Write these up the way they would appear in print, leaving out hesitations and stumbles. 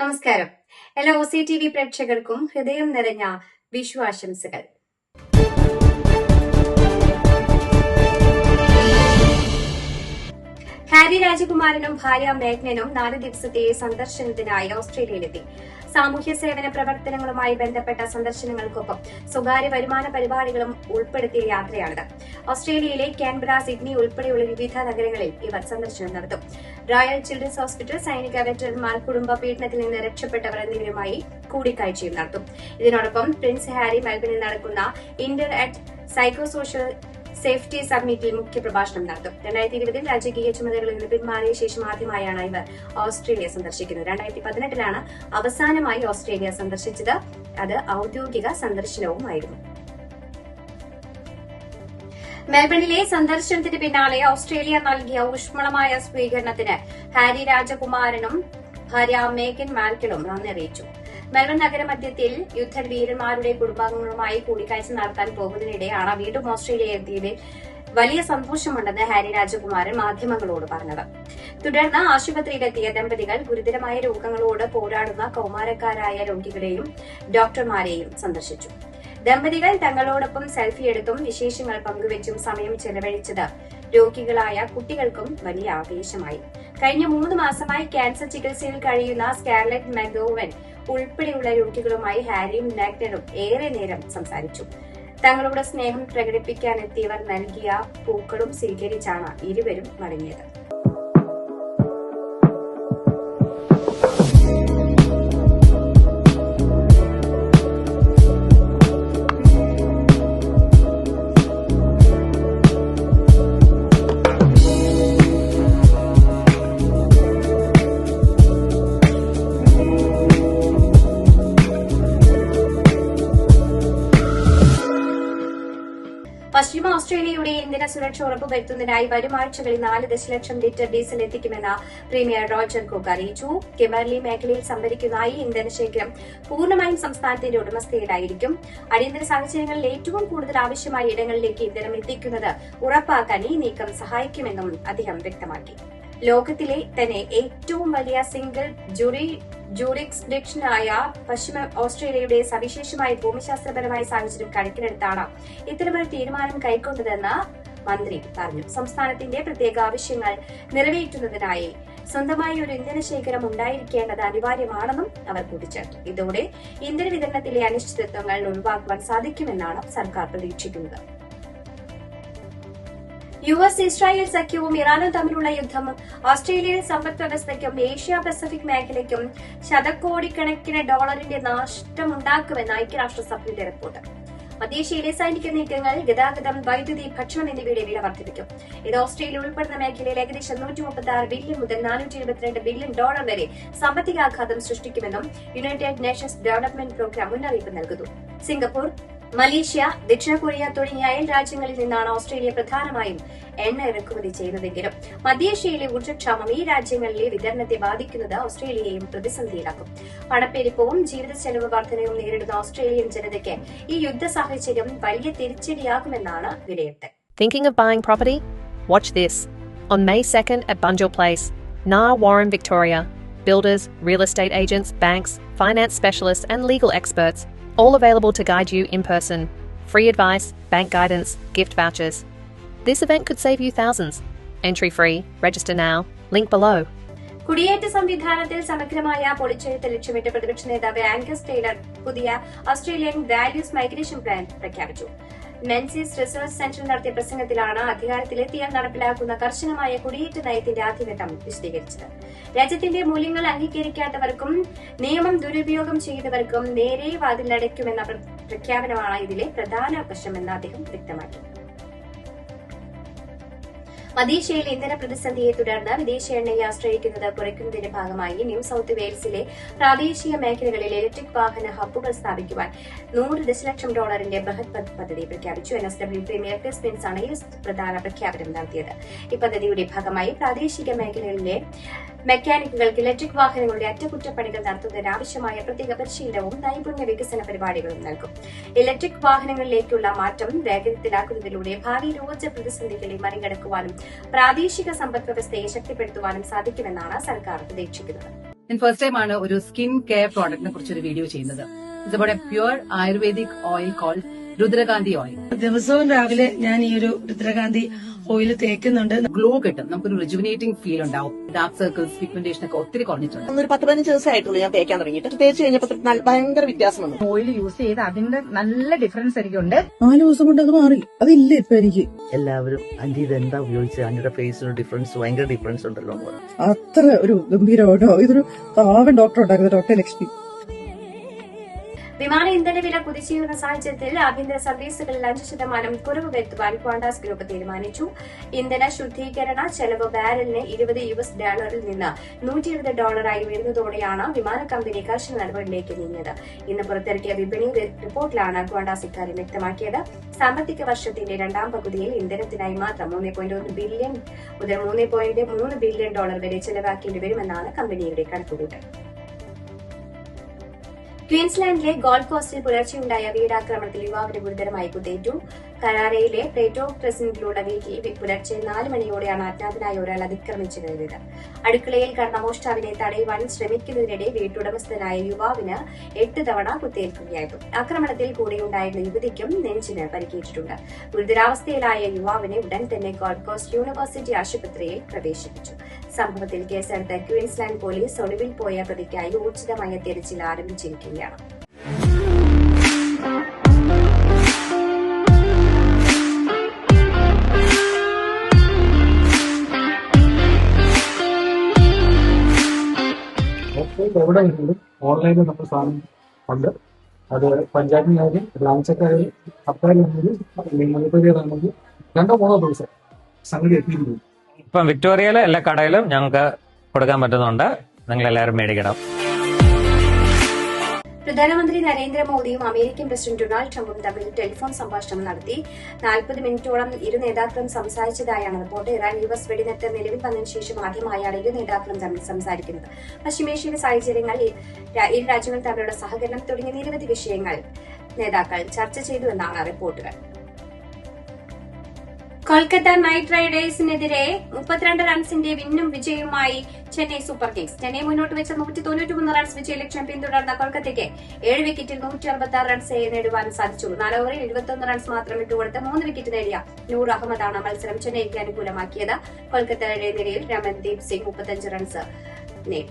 നമസ്കാരം. എല്ലാ OCTV പ്രേക്ഷകർക്കും ഹൃദയം നിറഞ്ഞ വിഷു ആശംസകൾ. ഹാരി രാജകുമാരനും ഭാര്യ മേഘ്നനും 4 ദിവസത്തെ സന്ദർശനത്തിനായി ഓസ്ട്രേലിയയിലെത്തി. സാമൂഹ്യ സേവന പ്രവർത്തനങ്ങളുമായി ബന്ധപ്പെട്ട സന്ദർശനങ്ങൾക്കൊപ്പം സ്വകാര്യ വരുമാന പരിപാടികളും ഉൾപ്പെടുത്തിയ യാത്രയാണിത്. ഓസ്ട്രേലിയയിലെ കാൻബറ, സിഡ്നി ഉൾപ്പെടെയുള്ള വിവിധ നഗരങ്ങളിൽ ഇവർ സന്ദർശനം നടത്തും. റോയൽ ചിൽഡ്രൻസ് ഹോസ്പിറ്റൽ, സൈനിക വെറ്ററന്മാർ, കുടുംബ പീഡനത്തിൽ നിന്ന് രക്ഷപ്പെട്ടവർ എന്നിവരുമായി കൂടിക്കാഴ്ചയും നടത്തും. ഇതിനോടൊപ്പം പ്രിൻസ് ഹാരി മെൽബണിൽ നടക്കുന്ന ഇന്റർ അറ്റ് സൈക്കോസോഷ്യൽ സേഫ്റ്റി സബ്മിറ്റിൽ മുഖ്യപ്രഭാഷണം നടത്തും. 2020 രാജകീയ ചുമതലകളിൽ നിന്ന് പിന്മാറിയ ശേഷം ആദ്യമായാണ് ഇവർ ഓസ്ട്രേലിയ സന്ദർശിക്കുന്നത്. 2018 അവസാനമായി ഓസ്ട്രേലിയ സന്ദർശിച്ചത്. അത് ഔദ്യോഗിക സന്ദർശനവുമായിരുന്നു. മെൽബണിലെ സന്ദർശനത്തിന് പിന്നാലെ ഓസ്ട്രേലിയ നൽകിയ ഊഷ്മളമായ സ്വീകരണത്തിന് ഹാരി രാജകുമാരനും ഭാര്യ മേഗൻ മാർക്കിളും നന്ദി അറിയിച്ചു. മെൽബൺ നഗരമധ്യത്തിൽ യുദ്ധവീരന്മാരുടെ കുടുംബാംഗങ്ങളുമായി കൂടിക്കാഴ്ച നടത്താൻ പോകുന്നതിനിടെയാണ് വീണ്ടും ഓസ്ട്രേലിയ എത്തിയതിൽ വലിയ സന്തോഷമുണ്ടെന്ന് ഹാരി രാജകുമാരൻ മാധ്യമങ്ങളോട് പറഞ്ഞത്. തുടർന്ന് ആശുപത്രിയിലെത്തിയ ദമ്പതികൾ ഗുരുതരമായ രോഗങ്ങളോട് പോരാടുന്ന കൌമാരക്കാരായ രോഗികളെയും ഡോക്ടർമാരെയും സന്ദർശിച്ചു. ദമ്പതികൾ തങ്ങളോടൊപ്പം സെൽഫി എടുത്തും വിശേഷങ്ങൾ പങ്കുവച്ചും സമയം ചെലവഴിച്ചത് രോഗികളായ കുട്ടികൾക്കും വലിയ ആവേശമായി. കഴിഞ്ഞ 3 മാസമായി ക്യാൻസർ ചികിത്സയിൽ കഴിയുന്ന സ്കാർലറ്റ് മെഗോവൻ ഉൾപ്പെടെയുള്ള രോഗികളുമായി ഹാരിയും മാഗ്നനും ഏറെ നേരം സംസാരിച്ചു. തങ്ങളുടെ സ്നേഹം പ്രകടിപ്പിക്കാനെത്തിയവർ നൽകിയ പൂക്കളും സ്വീകരിച്ചാണ് ഇരുവരും മടങ്ങിയത്. പശ്ചിമ ഓസ്ട്രേലിയയുടെ ഇന്ധന സുരക്ഷ ഉറപ്പുവരുത്തുന്നതിനായി വരും ആഴ്ചകളിൽ 4 ദശലക്ഷം ലിറ്റർ ഡീസൽ എത്തിക്കുമെന്ന് പ്രീമിയർ റോജർ കുക്ക് അറിയിച്ചു. കിമർലി മേഖലയിൽ സംഭരിക്കുന്ന ഈ ഇന്ധനശേഖരം പൂർണ്ണമായും സംസ്ഥാനത്തിന്റെ ഉടമസ്ഥയിലായിരിക്കും. അടിയന്തര സാഹചര്യങ്ങളിൽ ഏറ്റവും കൂടുതൽ ആവശ്യമായ ഇടങ്ങളിലേക്ക് ഇന്ധനം എത്തിക്കുന്നത് ഉറപ്പാക്കാൻ ഈ നീക്കം സഹായിക്കുമെന്നും അദ്ദേഹം വ്യക്തമാക്കി. ലോകത്തിലെ തന്നെ ഏറ്റവും വലിയ സിംഗിൾ ജൂറിസ്ഡിക്ഷനായ പശ്ചിമ ഓസ്ട്രേലിയയുടെ സവിശേഷമായ ഭൂമിശാസ്ത്രപരമായ സാഹചര്യം കണക്കിലെടുത്താണ് ഇത്തരമൊരു തീരുമാനം കൈക്കൊണ്ടതെന്ന് മന്ത്രി പറഞ്ഞു. സംസ്ഥാനത്തിന്റെ പ്രത്യേക ആവശ്യങ്ങൾ നിറവേറ്റുന്നതിനായി സ്വന്തമായി ഒരു ഇന്ധനശേഖരം ഉണ്ടായിരിക്കേണ്ടത് അനിവാര്യമാണെന്നും അവർ കൂട്ടിച്ചേർത്തു. ഇതോടെ ഇന്ധന വിതരണത്തിലെ അനിശ്ചിതത്വങ്ങൾ ഒഴിവാക്കുവാൻ സാധിക്കുമെന്നാണ് സർക്കാർ പ്രതീക്ഷിക്കുന്നത്. US ഇസ്രായേൽ സഖ്യവും ഇറാനും തമ്മിലുള്ള യുദ്ധം ഓസ്ട്രേലിയൻ സമ്പദ് വ്യവസ്ഥയ്ക്കും ഏഷ്യ പസഫിക് മേഖലയ്ക്കും ശതകോടിക്കണക്കിന് ഡോളറിന്റെ നഷ്ടമുണ്ടാക്കുമെന്ന് ഐക്യരാഷ്ട്രസഭയുടെ റിപ്പോർട്ട്. മധ്യേഷ്യയിലെ സൈനിക നീക്കങ്ങൾ ഗതാഗതം, വൈദ്യുതി, ഭക്ഷണം എന്നിവയുടെ വില വർദ്ധിപ്പിക്കും. ഇത് ഓസ്ട്രേലിയ ഉൾപ്പെടുന്ന മേഖലയിൽ ഏകദേശം 136 ബില്യൺ മുതൽ 422 ബില്യൺ ഡോളർ വരെ സാമ്പത്തികാഘാതം സൃഷ്ടിക്കുമെന്നും യുണൈറ്റഡ് നേഷൻസ് ഡെവലപ്മെന്റ് പ്രോഗ്രാം മുന്നറിയിപ്പ് നൽകുന്നു. സിംഗപ്പൂർ, മലേഷ്യ, ദക്ഷിണ കൊറിയ തുടങ്ങിയ അയൽ രാജ്യങ്ങളിൽ നിന്നാണ് ഓസ്ട്രേലിയ പ്രധാനമായും എണ്ണ ഇറക്കുമതി ചെയ്യുന്നതെങ്കിലും മധ്യേഷ്യയിലെ ഊർജ്ജക്ഷാമം ഈ രാജ്യങ്ങളിലെ വിതരണത്തെ ബാധിക്കുന്നത് ഓസ്ട്രേലിയയെയും പ്രതിസന്ധിയിലാക്കും. പണപ്പെരുപ്പവും ജീവിത ചെലവ് വർധനയും നേരിടുന്ന ഓസ്ട്രേലിയൻ ജനതയ്ക്ക് ഈ യുദ്ധ സാഹചര്യം വലിയ തിരിച്ചടിയാകുമെന്നാണ് വിലയിരുത്തൽ. Thinking of buying property? Watch this. On May 2nd at Bunjil Place, Nar Warren, Victoria, builders, real estate agents, banks, finance specialists and legal experts, all available to guide you in person. Free advice, bank guidance, gift vouchers. This event could save you thousands. Entry free. Register now. Link below. കുടിയേറ്റ സംവിധാനത്തിൽ സമഗ്രമായ പൊളിച്ചെഴുത്ത് ലക്ഷ്യമിട്ട് പ്രതിപക്ഷ നേതാവ് Angus Taylor പുതിയ Australian values migration plan പ്രഖ്യാപിച്ചു. Menzies research സെന്ററിൽ നടത്തിയ പ്രസംഗത്തിലാണ് അധികാരത്തിലെത്തിയാൽ നടപ്പിലാക്കുന്ന കർശനമായ കുടിയേറ്റ നയത്തിന്റെ ആദ്യഘട്ടം വിശദീകരിച്ചത്. രാജ്യത്തിന്റെ മൂല്യങ്ങൾ അംഗീകരിക്കാത്തവർക്കും നിയമം ദുരുപയോഗം ചെയ്തവർക്കും നേരെ വാതിലടയ്ക്കുമെന്ന പ്രഖ്യാപനമാണ് ഇതിലെ പ്രധാന വശമെന്ന് അദ്ദേഹം വ്യക്തമാക്കി. മധ്യേഷ്യയിൽ ഇന്ധന പ്രതിസന്ധിയെ തുടർന്ന് വിദേശ എണ്ണയെ ആശ്രയിക്കുന്നത് കുറയ്ക്കുന്നതിന്റെ ഭാഗമായി ന്യൂ സൌത്ത് വെയിൽസിലെ പ്രാദേശിക മേഖലകളിൽ ഇലക്ട്രിക് വാഹന ഹബ്ബുകൾ സ്ഥാപിക്കുവാൻ $100 ദശലക്ഷം ബൃഹത് പദ്ധതി പ്രഖ്യാപിച്ചു. NSW പ്രീമിയർ ക്രിസ് മിൻസ് ആണ് ഈ പ്രധാന പ്രഖ്യാപനം നടത്തിയത്. ഈ പദ്ധതിയുടെ ഭാഗമായി പ്രാദേശിക മേഖലകളിലെ മെക്കാനിക്കുകൾക്ക് ഇലക്ട്രിക് വാഹനങ്ങളുടെ അറ്റകുറ്റപ്പണികൾ നടത്തുന്നതിന് ആവശ്യമായ പ്രത്യേക പരിശീലനവും നൈപുണ്യ വികസന പരിപാടികളും നൽകും. ഇലക്ട്രിക് വാഹനങ്ങളിലേക്കുള്ള മാറ്റം വേഗത്തിലാക്കുന്നതിലൂടെ ഭാവിയിൽ ഊർജ്ജ പ്രതിസന്ധികളെ മറികടക്കുവാനും പ്രാദേശിക സമ്പദ് വ്യവസ്ഥയെ ശക്തിപ്പെടുത്തുവാനും സാധിക്കുമെന്നാണ് സർക്കാർ പ്രതീക്ഷിക്കുന്നത്. ഞാൻ ഫസ്റ്റ് ടൈം ആണ് ഒരു സ്കിൻ കെയർ പ്രോഡക്റ്റിനെ കുറിച്ച് ഒരു വീഡിയോ ചെയ്യുന്നത്. It's about a pure ayurvedic oil cold Rudrakanthi oil. ദിവസവും രാവിലെ ഞാൻ ഈ ഒരു രുദ്രകാന്തി ഓയിൽ തേക്കുന്നുണ്ട്. ഗ്ലോ കിട്ടും, നമുക്കൊരു റിജുവിനേറ്റിംഗ് ഫീൽ ഉണ്ടാവും. ഡാർക്ക് സർക്കിൾസ്, പിഗ്മെന്റേഷൻ ഒക്കെ ഒത്തിരി കുറഞ്ഞിട്ടുണ്ട്. ഒരു 10-15 ദിവസമായിട്ടുള്ളൂ ഞാൻ തേക്കാൻ തുടങ്ങിയിട്ട്. തേച്ച് കഴിഞ്ഞപ്പോൾ ഭയങ്കര വ്യത്യാസം വന്നു. ഓയിൽ യൂസ് ചെയ്ത് അതിന്റെ നല്ല ഡിഫറൻസ് എനിക്കുണ്ട്. 4 ദിവസം കൊണ്ട് അത് മാറി. അതില്ല ഇപ്പൊ എനിക്ക്. എല്ലാവരും ആന്റി ഇതെന്താ ഉപയോഗിച്ചത്, ആന്റിയുടെ ഫേസിന് ഡിഫറൻസ്, ഭയങ്കര ഡിഫറൻസ് ഉണ്ടല്ലോ എന്ന് പറഞ്ഞു. അത്ര ഒരു ഗംഭീരമായിട്ടോ ഇതൊരു പാവൻ ഡോക്ടർ ഉണ്ടാക്കുന്നത്, ഡോക്ടർ ലക്ഷ്മി. വിമാന ഇന്ധന വില കുതിച്ചുയർന്ന സാഹചര്യത്തിൽ ആഭ്യന്തര സർവീസുകളിൽ 5% കുറവ് വരുത്തുവാൻ ക്വാണ്ടാസ് ഗ്രൂപ്പ് തീരുമാനിച്ചു. ഇന്ധന ശുദ്ധീകരണ ചെലവ് ബാരലിന് $20 നിന്ന് $120 ഉയർന്നതോടെയാണ് വിമാന കമ്പനി കർശന നടപടിയിലേക്ക് നീങ്ങിയത്. ഇന്ന് പുറത്തിറക്കിയ വിപണി റിപ്പോർട്ടിലാണ് ക്വാണ്ടാസ് ഇക്കാര്യം വ്യക്തമാക്കിയത്. സാമ്പത്തിക വർഷത്തിന്റെ രണ്ടാം പകുതിയിൽ ഇന്ധനത്തിനായി മാത്രം $3.1 ബില്യൺ മുതൽ $3.3 ബില്യൺ വരെ ചെലവാക്കേണ്ടി വരുമെന്നാണ് കമ്പനിയുടെ കണക്കുകൂട്ടൽ. ക്വീൻസ്ലാൻഡിലെ ഗോൾഡ് കോസ്റ്റിൽ പുലർച്ചെയുണ്ടായ വീടാക്രമണത്തിൽ യുവാവിന് ഗുരുതരമായി കുത്തേറ്റു. കരാരയിലെ പ്ലേറ്റോ ക്രസന്റിലുള്ള വീട്ടിൽ പുലർച്ചെ 4 മണിയോടെയാണ് അജ്ഞാതനായ ഒരാൾ അതിക്രമിച്ചു കയറിയത്. അടുക്കളയിൽ കടന്ന മോഷ്ടാവിനെ തടയുവാൻ ശ്രമിക്കുന്നതിനിടെ വീട്ടുടമസ്ഥനായ യുവാവിന് 8 തവണ കുത്തേൽക്കുകയായിരുന്നു. ആക്രമണത്തിൽ കൂടെയുണ്ടായിരുന്ന യുവതിക്കും നെഞ്ചിന് പരിക്കേറ്റിട്ടുണ്ട്. ഗുരുതരാവസ്ഥയിലായ യുവാവിനെ ഉടൻ തന്നെ ഗോൾഡ് കോസ്റ്റ് യൂണിവേഴ്സിറ്റി ആശുപത്രിയിൽ പ്രവേശിപ്പിച്ചു. സംഭവത്തിൽ കേസെടുത്ത ക്വീൻസ്ലാൻഡ് പോലീസ് ഒളിവിൽ പോയ പ്രതിക്കായി ഊർജിതമായ തെരച്ചിൽ ആരംഭിച്ചിരിക്കുകയാണ്. എവിടെ വരുന്നതും ഓൺലൈനിൽ നമ്മൾ സാധനം ഉണ്ട്. അത് പഞ്ചായത്തിനായാലും ബ്രാഞ്ചൊക്കെ ആയാലും സർക്കാരിലാണെങ്കിലും മുനിസിപ്പാലിറ്റിയിലാണെങ്കിലും 2-3 ദിവസം സംഗതി എത്തിയിരുന്നു. ഇപ്പം വിക്ടോറിയയിലെ എല്ലാ കടയിലും ഞങ്ങൾക്ക് കൊടുക്കാൻ പറ്റുന്നുണ്ട്. നിങ്ങൾ എല്ലാവരും മേടിക്കണം. പ്രധാനമന്ത്രി നരേന്ദ്രമോദിയും അമേരിക്കൻ പ്രസിഡന്റ് ഡൊണാൾഡ് ട്രംപും തമ്മിൽ ടെലിഫോൺ സംഭാഷണം നടത്തി 40 മിനിറ്റോളം ഇരു നേതാക്കളും സംസാരിച്ചതായാണ് റിപ്പോർട്ട്. ഇറാൻ US വെടിനിർത്തൽ നിലവിൽ വന്നതിന് ശേഷം ആദ്യമായാണ് ഇരു നേതാക്കളും തമ്മിൽ സംസാരിക്കുന്നത്. പശ്ചിമേഷ്യയിലെ സാഹചര്യങ്ങൾ, ഇരു രാജ്യങ്ങൾ തമ്മിലുള്ള സഹകരണം തുടങ്ങിയ നിരവധി വിഷയങ്ങൾ നേതാക്കൾ ചർച്ച ചെയ്തുവെന്നാണ് റിപ്പോർട്ടുകൾ. കൊൽക്കത്ത നൈറ്റ് റൈഡേഴ്സിനെതിരെ 32 റൺസിന്റെ വിന്നും വിജയവുമായി ചെന്നൈ സൂപ്പർ കിങ്സ്. ചെന്നൈ മുന്നോട്ട് വെച്ച 193 റൺസ് വിജയലക്ഷ്യം പിന്തുടർന്ന കൊൽക്കത്തയ്ക്ക് 7 വിക്കറ്റിൽ 166 റൺസ് നേടുവാൻ സാധിച്ചു. 4 ഓവറിൽ 21 റൺസ് മാത്രം വിട്ടുകൊടുത്ത് 3 വിക്കറ്റ് നേടിയ നൂർ അഹമ്മദാണ് മത്സരം ചെന്നൈക്ക് അനുകൂലമാക്കിയത്. കൊൽക്കത്തയുടെ നിരയിൽ രമൺദീപ് സിംഗ് 35 റൺസ് നേടി.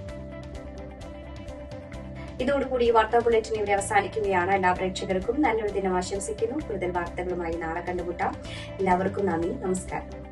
ഇതോടുകൂടി വാർത്താ ബുള്ളറ്റിൻ ഇവിടെ അവസാനിക്കുകയാണ്. എല്ലാ പ്രേക്ഷകർക്കും നല്ലൊരു ദിനം ആശംസിക്കുന്നു. കൂടുതൽ വാർത്തകളുമായി നാളെ കണ്ടുമുട്ടാം. എല്ലാവർക്കും നന്ദി, നമസ്കാരം.